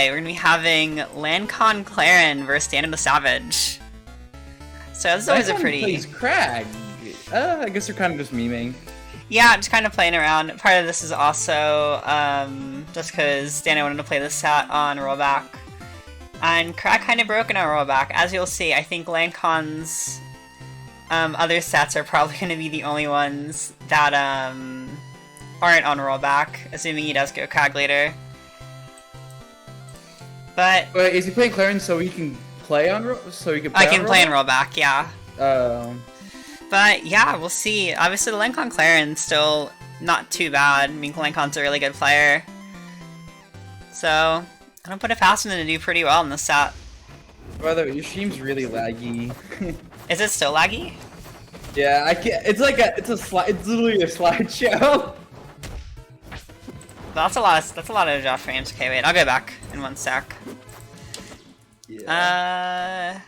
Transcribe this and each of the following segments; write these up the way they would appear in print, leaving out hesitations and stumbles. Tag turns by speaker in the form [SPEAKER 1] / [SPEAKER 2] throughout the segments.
[SPEAKER 1] Okay, we're gonna be having Landkon Claren versus DanielDaSavage. So this is always a pretty...
[SPEAKER 2] plays Kragg. I guess they're kind of just memeing.
[SPEAKER 1] Yeah, just kind of playing around. Part of this is also just because Daniel wanted to play this set on rollback. And Kragg kind of broken on rollback. As you'll see, I think Landkon's other sets are probably going to be the only ones that aren't on rollback, assuming he does go Kragg later. But
[SPEAKER 2] wait, is he playing Claren so he can play on
[SPEAKER 1] I can play on rollback, yeah. But yeah, we'll see. Obviously, the Landkon Claren's still not too bad. I mean, Landkon's a really good player. So, I don't put it past him to do pretty well in this set.
[SPEAKER 2] Brother, your stream's really laggy.
[SPEAKER 1] Is it still laggy?
[SPEAKER 2] Yeah, I can't. It's like it's literally a slideshow.
[SPEAKER 1] That's a lot of drop frames. Okay, wait, I'll go back in one sec.
[SPEAKER 2] Yeah.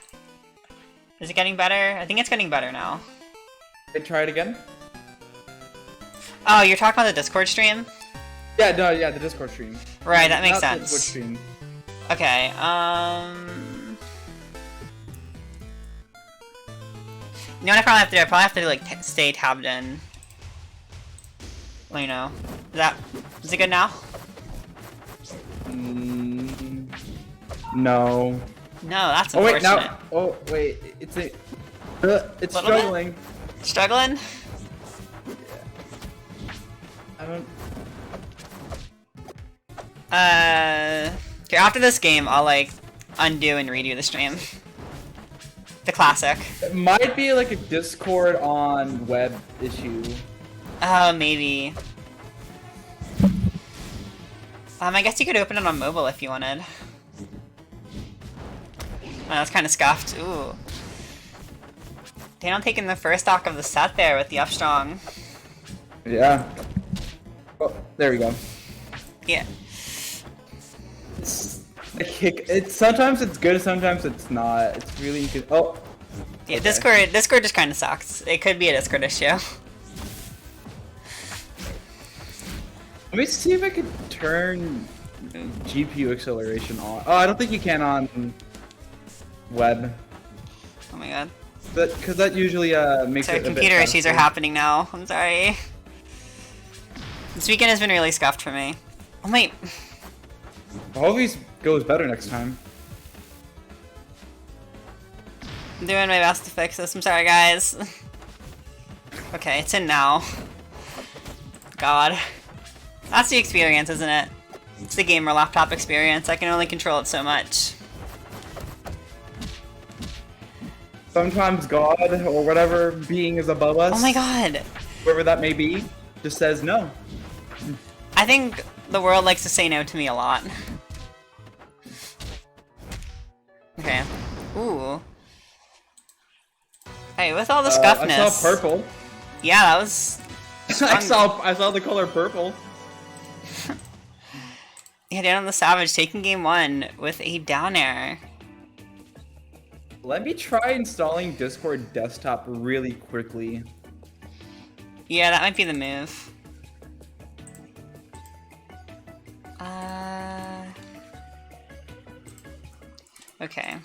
[SPEAKER 1] Is it getting better? I think it's getting better now.
[SPEAKER 2] Try it again.
[SPEAKER 1] Oh, you're talking about the Discord stream?
[SPEAKER 2] Yeah, no, yeah, the Discord stream.
[SPEAKER 1] Right, that makes
[SPEAKER 2] Not the
[SPEAKER 1] sense.
[SPEAKER 2] Twitch stream.
[SPEAKER 1] Okay, you know what I probably have to do? I probably have to like stay tabbed in. Well, you know, is it good now?
[SPEAKER 2] No.
[SPEAKER 1] No, that's
[SPEAKER 2] unfortunate. It's struggling.
[SPEAKER 1] Bit? Struggling?
[SPEAKER 2] Yeah. I don't.
[SPEAKER 1] Okay, after this game, I'll like undo and redo the stream. The classic.
[SPEAKER 2] It might be like a Discord on web issue.
[SPEAKER 1] Oh, maybe. I guess you could open it on mobile if you wanted. Oh, that's kind of scuffed. Ooh. Daniel taking the first stock of the set there with the up strong.
[SPEAKER 2] Yeah. Oh, there we go.
[SPEAKER 1] Yeah.
[SPEAKER 2] Sometimes it's good, sometimes it's not. It's really good. Oh.
[SPEAKER 1] Yeah,
[SPEAKER 2] okay.
[SPEAKER 1] Discord just kind of sucks. It could be a Discord issue.
[SPEAKER 2] Let me see if I can turn GPU acceleration on. Oh, I don't think you can on web.
[SPEAKER 1] Oh my god.
[SPEAKER 2] Because that usually makes
[SPEAKER 1] So
[SPEAKER 2] it a
[SPEAKER 1] computer
[SPEAKER 2] bit
[SPEAKER 1] issues are happening now. I'm sorry. This weekend has been really scuffed for me. Oh wait.
[SPEAKER 2] I hope he goes better next time.
[SPEAKER 1] I'm doing my best to fix this. I'm sorry, guys. Okay, it's in now. God. That's the experience, isn't it? It's the gamer laptop experience. I can only control it so much.
[SPEAKER 2] Sometimes God, or whatever being is above us.
[SPEAKER 1] Oh my god!
[SPEAKER 2] Whoever that may be, just says no.
[SPEAKER 1] I think the world likes to say no to me a lot. Okay. Ooh. Hey, with all the scuffness...
[SPEAKER 2] I saw purple.
[SPEAKER 1] Yeah, that was...
[SPEAKER 2] I saw the color purple.
[SPEAKER 1] Yeah, DanielDaSavage taking game 1 with a down air.
[SPEAKER 2] Let me try installing Discord desktop really quickly.
[SPEAKER 1] Yeah, that might be the move. Okay.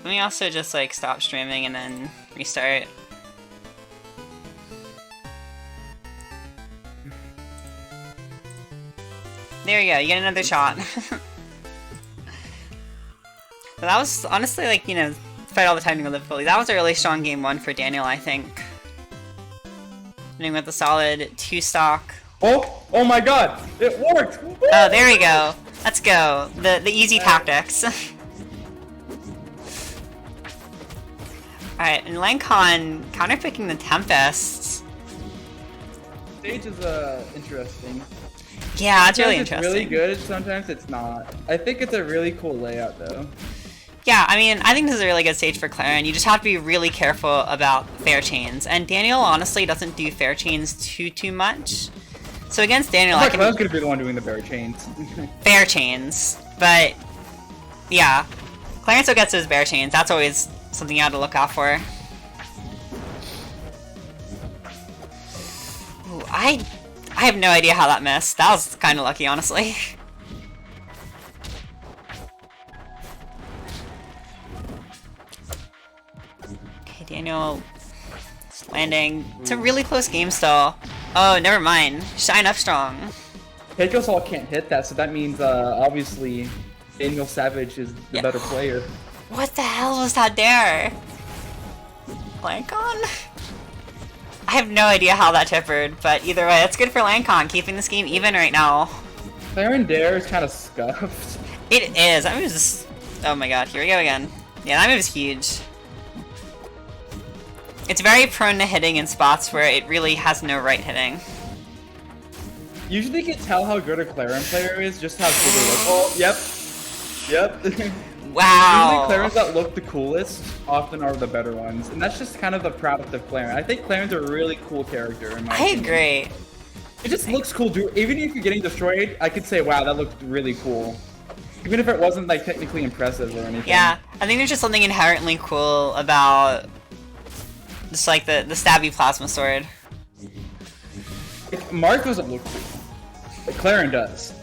[SPEAKER 1] Let me also just like stop streaming and then restart. There you go, you get another shot. But that was honestly like, you know, despite all the technical difficulties, that was a really strong game 1 for Daniel, I think. Ending with a solid 2 stock.
[SPEAKER 2] Oh my god! It worked!
[SPEAKER 1] Oh, there we go. Let's go. The easy tactics. Alright, and Landkon counterpicking the Tempests.
[SPEAKER 2] Stage is interesting.
[SPEAKER 1] Yeah, it's really
[SPEAKER 2] Sometimes
[SPEAKER 1] interesting.
[SPEAKER 2] It's really good, sometimes it's not. I think it's a really cool layout though.
[SPEAKER 1] Yeah, I mean, I think this is a really good stage for Claren. You just have to be really careful about fair chains. And Daniel honestly doesn't do fair chains too much. So against Daniel, I
[SPEAKER 2] was gonna be the one doing the fair chains.
[SPEAKER 1] Fair chains. But yeah. Claren still gets those bear chains. That's always something you have to look out for. Ooh, I I have no idea how that missed. That was kind of lucky, honestly. Okay, Daniel landing. It's a really close game still. Oh, never mind. Shine up strong.
[SPEAKER 2] Keiko's all can't hit that, so that means obviously DanielDaSavage is the better player.
[SPEAKER 1] What the hell was that there? Landkon? I have no idea how that tippered, but either way, it's good for Landkon, keeping this game even right now.
[SPEAKER 2] Claren Dare is kind of scuffed.
[SPEAKER 1] It is. That move is just... Oh my god, here we go again. Yeah, that move is huge. It's very prone to hitting in spots where it really has no right hitting.
[SPEAKER 2] Usually you can tell how good a Claren player is, just how good they look. Oh, yep.
[SPEAKER 1] Wow.
[SPEAKER 2] Usually Clarens that look the coolest often are the better ones, and that's just kind of the product of Claren. I think Claren's a really cool character in my opinion.
[SPEAKER 1] Agree.
[SPEAKER 2] It just looks cool, dude. Even if you're getting destroyed, I could say, wow, that looked really cool. Even if it wasn't like technically impressive or anything.
[SPEAKER 1] Yeah, I think there's just something inherently cool about just like the stabby plasma sword.
[SPEAKER 2] Mark doesn't look cool, but Claren does.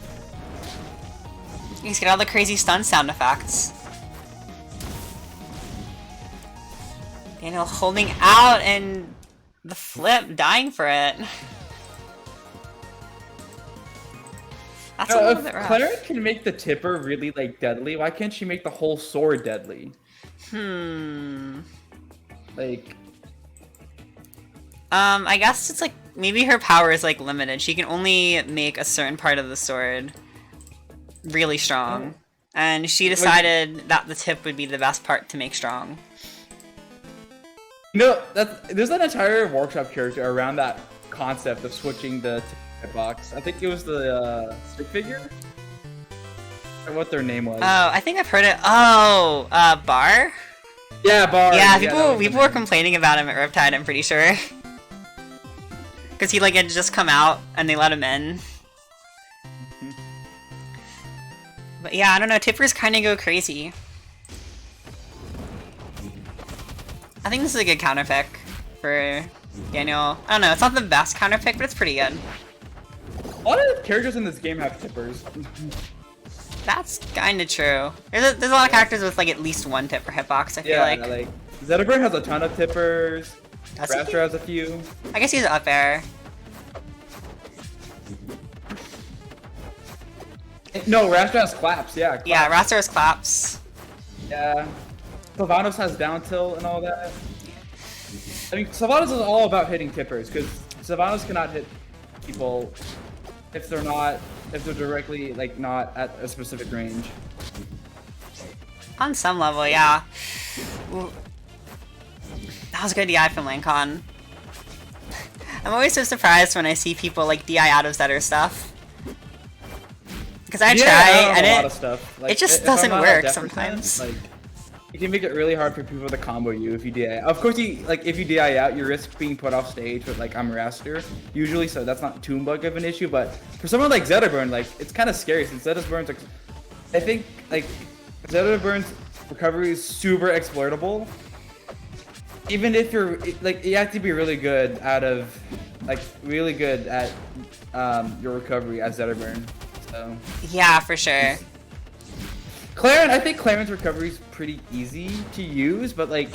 [SPEAKER 1] He's got all the crazy stun sound effects. Daniel holding out and the flip, dying for it. That's a little bit rough.
[SPEAKER 2] Claren can make the tipper really like deadly, why can't she make the whole sword deadly? Like...
[SPEAKER 1] I guess it's like, maybe her power is like limited. She can only make a certain part of the sword really strong. And she decided that the tip would be the best part to make strong.
[SPEAKER 2] No, there's an entire workshop character around that concept of switching the hitbox. I think it was the stick figure? Or what their name was.
[SPEAKER 1] Oh, I think I've heard it. Oh, Bar?
[SPEAKER 2] Yeah, Bar.
[SPEAKER 1] Yeah, people were complaining about him at Riptide, I'm pretty sure. Because he like had just come out and they let him in. But yeah, I don't know, tippers kind of go crazy. I think this is a good counter pick for Daniel. I don't know, it's not the best counter pick, but it's pretty good.
[SPEAKER 2] A lot of characters in this game have tippers.
[SPEAKER 1] That's kind of true. There's a lot of characters with like at least one tip per hitbox, I feel like.
[SPEAKER 2] Yeah, like Zetter has a ton of tippers. Raster has a few.
[SPEAKER 1] I guess he's up air.
[SPEAKER 2] No, Raster has claps, yeah. Claps.
[SPEAKER 1] Yeah, Raster has claps.
[SPEAKER 2] Yeah. Sylvanos has down tilt and all that. I mean, Sylvanos is all about hitting tippers, because Sylvanos cannot hit people if they're directly, like, not at a specific range.
[SPEAKER 1] On some level, yeah. Ooh. That was a good DI from Landkon. I'm always so surprised when I see people like DI out of Zetter stuff. Because I try and
[SPEAKER 2] a lot of stuff. Like,
[SPEAKER 1] it just doesn't work sometimes.
[SPEAKER 2] Like, it can make it really hard for people to combo you if you DI. Of course, if you DI out, you risk being put off stage with like I'm Raster usually, so that's not too bug of an issue. But for someone like Zetterburn, like it's kind of scary since Zetterburn's like, I think like Zetterburn's recovery is super exploitable. Even if you're like, you have to be really good at your recovery as Zetterburn. So.
[SPEAKER 1] Yeah, for sure.
[SPEAKER 2] Claren, I think Claren's recovery is pretty easy to use, but like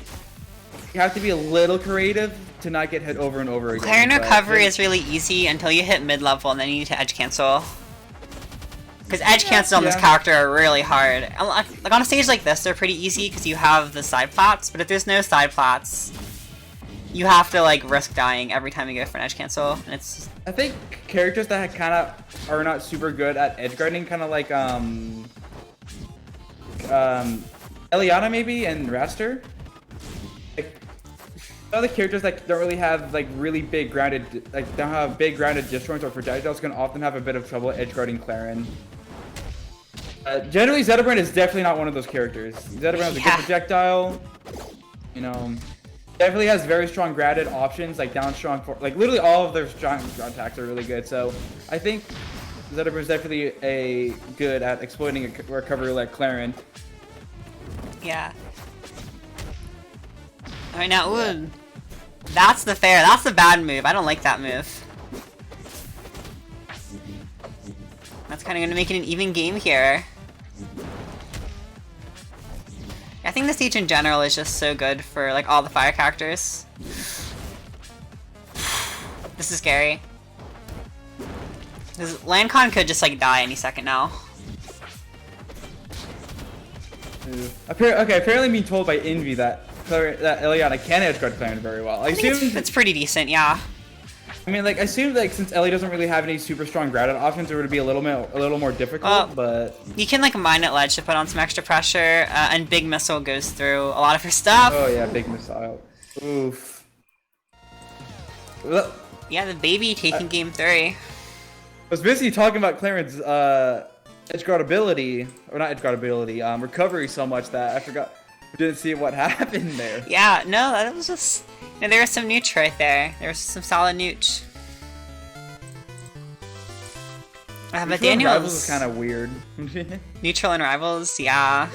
[SPEAKER 2] you have to be a little creative to not get hit over and over again.
[SPEAKER 1] Claren recovery is really easy until you hit mid-level and then you need to edge cancel. Because edge cancels on this character are really hard. Like on a stage like this, they're pretty easy because you have the side plats, but if there's no side plats, you have to like risk dying every time you go for an edge cancel. And it's.
[SPEAKER 2] I think characters that kind of are not super good at edge guarding, kind of like Eliana maybe and Raster. Like, other characters that don't really have like really big grounded, like don't have big grounded disjoints or projectiles can often have a bit of trouble edge guarding Claren. Generally, Zetterburn is definitely not one of those characters. Zetterburn has a good projectile, you know, definitely has very strong grounded options, like down strong, like literally all of their strong attacks are really good. So I think Zetterburn is definitely good at exploiting a recovery like Claren.
[SPEAKER 1] Yeah. Alright, now, ooh, that's the bad move. I don't like that move. That's kind of going to make it an even game here. I think the stage in general is just so good for like all the fire characters. This is scary. Because Landkon could just like die any second now.
[SPEAKER 2] Okay, apparently being told by Envy that Eliana can edgeguard Clarence very well. I assume
[SPEAKER 1] it's pretty decent, yeah.
[SPEAKER 2] I mean, like, I assume like since Ellie doesn't really have any super strong grounded options, it would be a little more difficult. But
[SPEAKER 1] you can like mine at ledge to put on some extra pressure, and Big Missile goes through a lot of her stuff.
[SPEAKER 2] Oh yeah, Big Missile. Oof.
[SPEAKER 1] Yeah, the baby taking game 3.
[SPEAKER 2] I was basically talking about Clarence's edgeguard ability, or not edgeguard ability, recovery so much that I forgot. Didn't see what happened there.
[SPEAKER 1] Yeah, no, that was just... You know, there was some nooch right there. There was some solid nooch. But Daniel's...
[SPEAKER 2] Rivals is kind of weird.
[SPEAKER 1] Neutral and Rivals, yeah.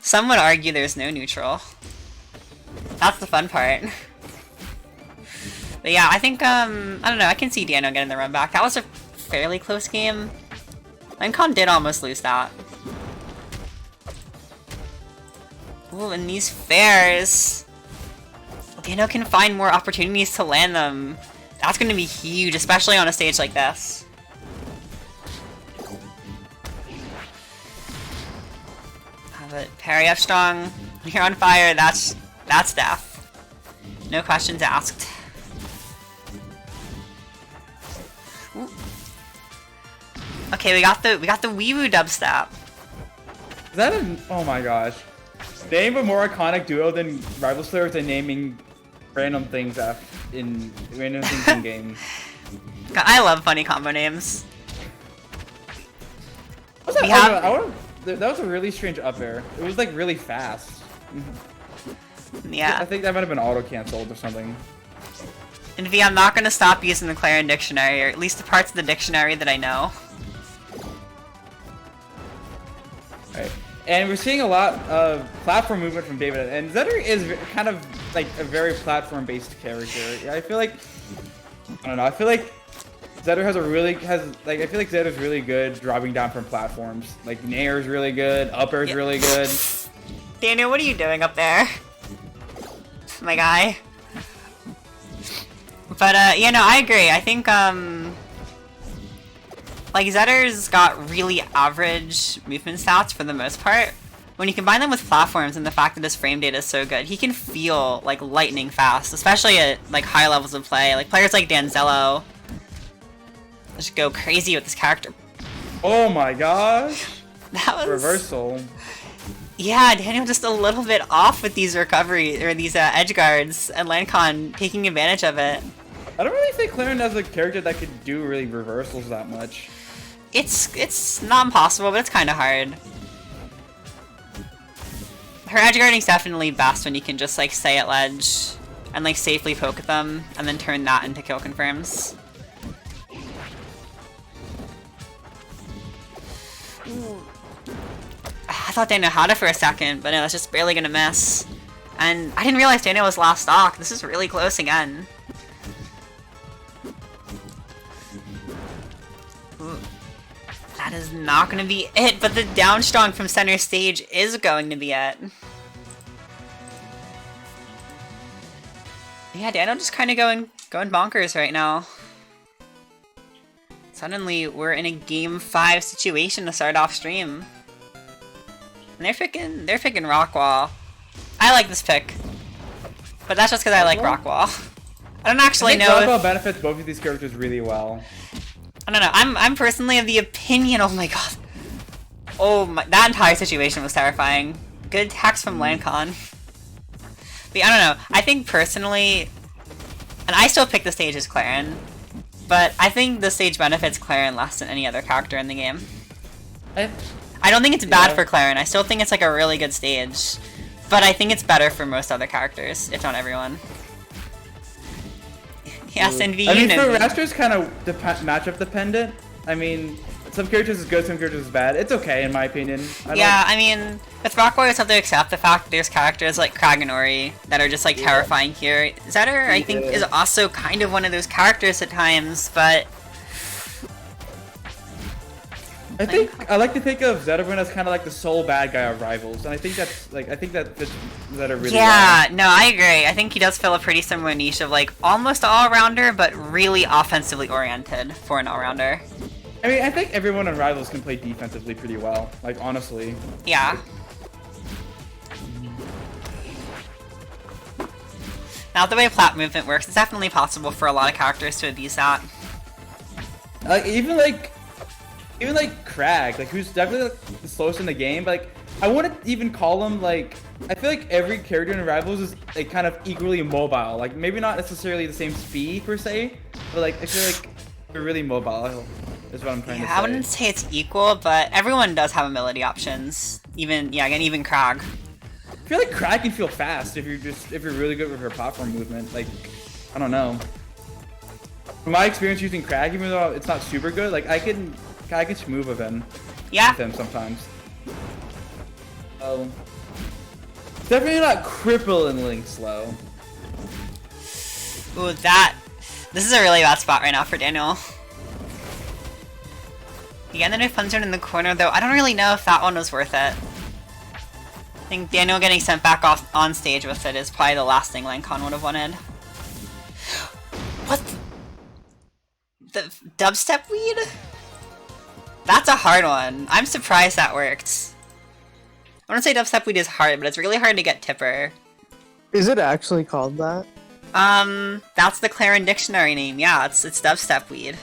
[SPEAKER 1] Some would argue there's no neutral. That's the fun part. But yeah, I think, I don't know, I can see Daniel getting the run back. That was a fairly close game. Landkon did almost lose that. Ooh, and these fairs... Daniel can find more opportunities to land them. That's going to be huge, especially on a stage like this. But parry up strong. When you're on fire, that's death. No questions asked. Ooh. Okay, we got the wee-woo dubstep.
[SPEAKER 2] Is that a... Oh my gosh. Name a more iconic duo than Rivals players and naming random things in games.
[SPEAKER 1] God, I love funny combo names.
[SPEAKER 2] That was a really strange up air. It was like really fast.
[SPEAKER 1] Yeah.
[SPEAKER 2] I think that might have been auto-canceled or something.
[SPEAKER 1] And V, I'm not gonna stop using the Clarion dictionary, or at least the parts of the dictionary that I know.
[SPEAKER 2] Right. And we're seeing a lot of platform movement from David, and Zetter is kind of like a very platform-based character. I feel like, I don't know, I feel like Zetter I feel like Zetter's really good dropping down from platforms. Like, Nair's really good, up air's really good.
[SPEAKER 1] Daniel, what are you doing up there? My guy. But, yeah, no, I agree. I think, like, Zetter's got really average movement stats for the most part. When you combine them with platforms and the fact that his frame data is so good, he can feel, like, lightning fast, especially at, like, high levels of play. Like, players like Danzello just go crazy with this character.
[SPEAKER 2] Oh my gosh!
[SPEAKER 1] That was...
[SPEAKER 2] Reversal.
[SPEAKER 1] Yeah, Daniel just a little bit off with these recovery, or these edge guards, and Landkon taking advantage of it.
[SPEAKER 2] I don't really think Clarence has a character that could do really reversals that much.
[SPEAKER 1] It's not impossible, but it's kind of hard. Her edge guarding's definitely best when you can just like stay at ledge and like safely poke at them, and then turn that into kill confirms. Ooh. I thought Daniel had it for a second, but no, it's just barely gonna miss. And I didn't realize Daniel was last stock. This is really close again. Ooh. That is not gonna be it, but the down strong from center stage is going to be it. Yeah, Daniel just kind of going bonkers right now. Suddenly, we're in a game 5 situation to start off stream. And they're picking Rockwall. I like this pick. But that's just because I like Rockwall. I don't actually know
[SPEAKER 2] Rockwall benefits both of these characters really well.
[SPEAKER 1] I don't know, I'm personally of the opinion, oh my god. Oh my, that entire situation was terrifying. Good hacks from Landkon. But I don't know, I think personally, and I still pick the stage as Claren, but I think the stage benefits Claren less than any other character in the game. I don't think it's bad for Claren, I still think it's like a really good stage, but I think it's better for most other characters, if not everyone. Yes, and
[SPEAKER 2] I mean, for Raster's kind of matchup dependent. I mean, some characters is good, some characters is bad. It's okay, in my opinion.
[SPEAKER 1] I mean, with Rock Warriors, have to accept the fact that there's characters like Kragg and Ori that are just like terrifying here. Zetter, I think, is also kind of one of those characters at times, but
[SPEAKER 2] I think I like to think of Zetter as kind of like the sole bad guy of Rivals, and I think that fits Zetter really well.
[SPEAKER 1] Yeah, no, I agree. I think he does fill a pretty similar niche of like almost all-rounder, but really offensively oriented for an all-rounder.
[SPEAKER 2] I mean, I think everyone on Rivals can play defensively pretty well. Like honestly.
[SPEAKER 1] Yeah. Now the way plat movement works, it's definitely possible for a lot of characters to abuse that.
[SPEAKER 2] Like even Kragg, like who's definitely like, the slowest in the game. But, like I wouldn't even call him like. I feel like every character in Rivals is like kind of equally mobile. Like maybe not necessarily the same speed per se, but like I feel like they're really mobile. Is what I'm trying to say.
[SPEAKER 1] I wouldn't say it's equal, but everyone does have ability options. Even even Kragg.
[SPEAKER 2] I feel like Kragg can feel fast if you're really good with your platform movement. Like I don't know. From my experience using Kragg, even though it's not super good, like I can schmoove with him.
[SPEAKER 1] Yeah.
[SPEAKER 2] With him sometimes. Oh. Definitely not crippling slow.
[SPEAKER 1] Ooh, this is a really bad spot right now for Daniel. Again, the new fun zone in the corner, though. I don't really know if that one was worth it. I think Daniel getting sent back off on stage with it is probably the last thing Landkon would have wanted. What? The dubstep weed? That's a hard one. I'm surprised that worked. I want to say dubstep weed is hard, but it's really hard to get tipper.
[SPEAKER 3] Is it actually called that?
[SPEAKER 1] That's the Clarin dictionary name. Yeah, it's dubstep weed.